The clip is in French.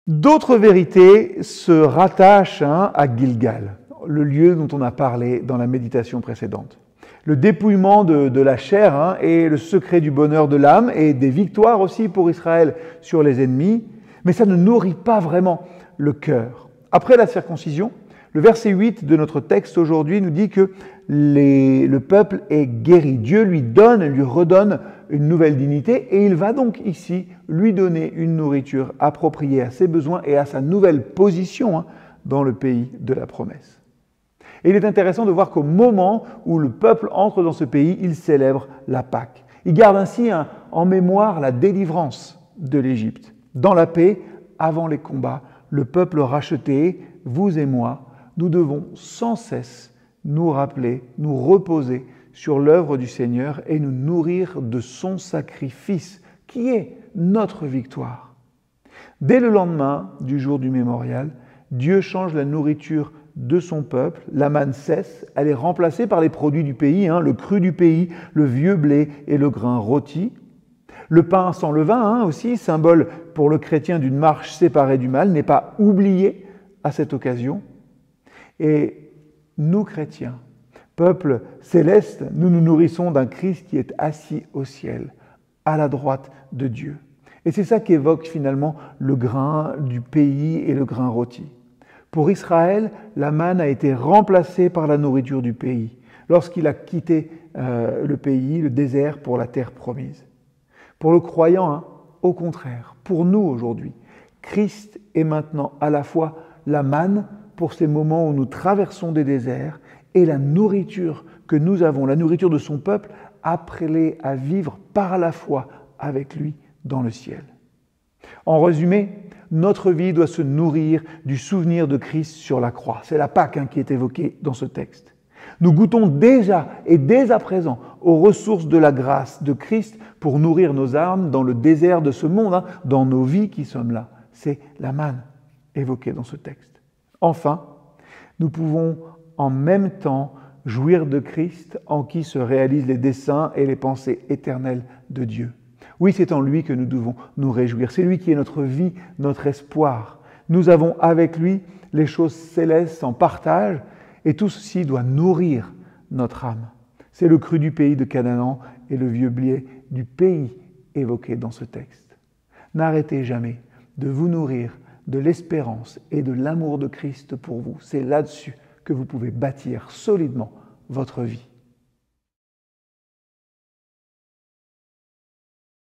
D'autres vérités se rattachent à Gilgal, le lieu dont on a parlé dans la méditation précédente. Le dépouillement de la chair est le secret du bonheur de l'âme et des victoires aussi pour Israël sur les ennemis, mais ça ne nourrit pas vraiment le cœur. Après la circoncision, le verset 8 de notre texte aujourd'hui nous dit que le peuple est guéri. Dieu lui redonne une nouvelle dignité et il va donc ici lui donner une nourriture appropriée à ses besoins et à sa nouvelle position dans le pays de la promesse. Et il est intéressant de voir qu'au moment où le peuple entre dans ce pays, il célèbre la Pâque. Il garde ainsi en mémoire la délivrance de l'Égypte. Dans la paix, avant les combats, le peuple racheté, vous et moi, nous devons sans cesse nous rappeler, nous reposer sur l'œuvre du Seigneur et nous nourrir de son sacrifice, qui est notre victoire. Dès le lendemain du jour du mémorial, Dieu change la nourriture de son peuple, la manne cesse, elle est remplacée par les produits du pays, le cru du pays, le vieux blé et le grain rôti. Le pain sans levain aussi, symbole pour le chrétien d'une marche séparée du mal, n'est pas oublié à cette occasion. Et nous chrétiens, peuple céleste, nous nous nourrissons d'un Christ qui est assis au ciel, à la droite de Dieu. Et c'est ça qu'évoque finalement le grain du pays et le grain rôti. Pour Israël, la manne a été remplacée par la nourriture du pays, lorsqu'il a quitté le pays, le désert, pour la terre promise. Pour le croyant, au contraire, pour nous aujourd'hui, Christ est maintenant à la fois la manne pour ces moments où nous traversons des déserts et la nourriture que nous avons, la nourriture de son peuple, appelé à vivre par la foi avec lui dans le ciel. En résumé, notre vie doit se nourrir du souvenir de Christ sur la croix. C'est la Pâque qui est évoquée dans ce texte. Nous goûtons déjà et dès à présent aux ressources de la grâce de Christ pour nourrir nos âmes dans le désert de ce monde, dans nos vies qui sommes là. C'est la manne évoquée dans ce texte. Enfin, nous pouvons en même temps jouir de Christ en qui se réalisent les desseins et les pensées éternelles de Dieu. Oui, c'est en lui que nous devons nous réjouir. C'est lui qui est notre vie, notre espoir. Nous avons avec lui les choses célestes en partage et tout ceci doit nourrir notre âme. C'est le cru du pays de Canaan et le vieux blé du pays évoqué dans ce texte. N'arrêtez jamais de vous nourrir de l'espérance et de l'amour de Christ pour vous. C'est là-dessus que vous pouvez bâtir solidement votre vie.